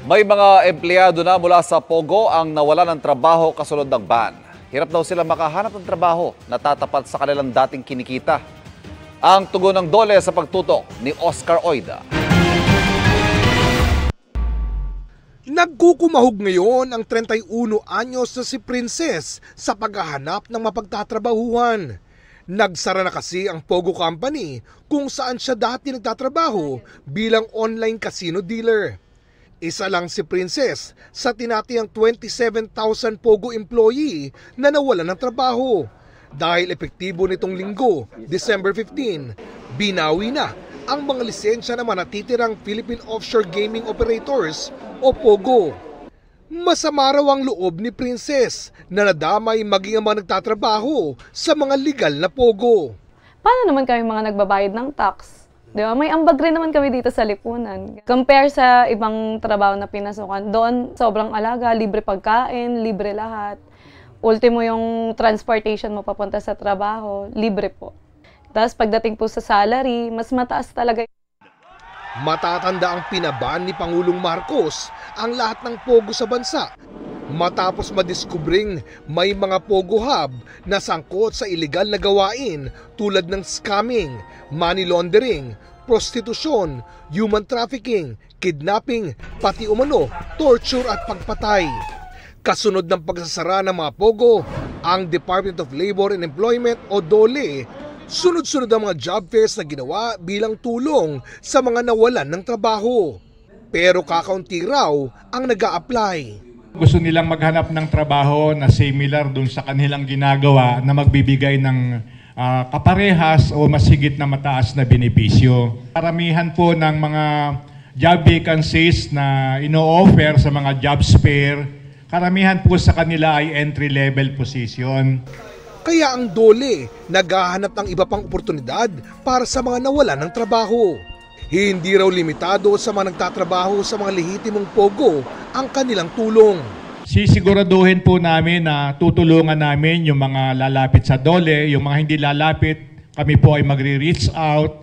May mga empleyado na mula sa Pogo ang nawalan ng trabaho kasunod ng ban. Hirap daw sila makahanap ng trabaho na tatapat sa kanilang dating kinikita. Ang tugon ng DOLE sa pagtutok ni Oscar Oida. Nagkukumahog ngayon ang 31 anyos na si Princess sa paghahanap ng mapagtatrabahuhan. Nagsara na kasi ang Pogo Company kung saan siya dati nagtatrabaho bilang online casino dealer. Isa lang si Princess sa tinatayang 27,000 Pogo employee na nawalan ng trabaho. Dahil epektibo nitong linggo, December 15, binawi na ang mga lisensya ng mga natitirang Philippine Offshore Gaming Operators o Pogo. Masama raw ang loob ni Princess na nadamay maging ang mga nagtatrabaho sa mga legal na Pogo. Paano naman kami mga nagbabayad ng tax? Di ba? May ambag rin naman kami dito sa lipunan. Compare sa ibang trabaho na pinasukan, doon sobrang alaga, libre pagkain, libre lahat. Ultimo yung transportation mo papunta sa trabaho, libre po. Tapos pagdating po sa salary, mas mataas talaga. Matatanda ang pinaban ni Pangulong Marcos ang lahat ng Pogo sa bansa. Matapos madiskubring may mga Pogo hub na sangkot sa ilegal na gawain tulad ng scamming, money laundering, prostitusyon, human trafficking, kidnapping, pati umano, torture at pagpatay. Kasunod ng pagsasara ng mga Pogo, ang Department of Labor and Employment o DOLE, sunod-sunod ang mga job fairs na ginawa bilang tulong sa mga nawalan ng trabaho. Pero kakaunti raw ang nag-a-apply. Gusto nilang maghanap ng trabaho na similar dun sa kanilang ginagawa na magbibigay ng kaparehas o mas higit na mataas na benepisyo. Karamihan po ng mga job vacancies na ino-offer sa mga job fair, karamihan po sa kanila ay entry-level position. Kaya ang DOLE naghahanap ng iba pang oportunidad para sa mga nawalan ng trabaho. Hindi raw limitado sa mga nagtatrabaho sa mga lehitimong Pogo ang kanilang tulong. Sisiguraduhin po namin na tutulungan namin yung mga lalapit sa DOLE, yung mga hindi lalapit, kami po ay magre-reach out.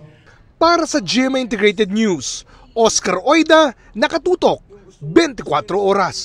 Para sa GMA Integrated News, Oscar Oida, nakatutok, 24 oras.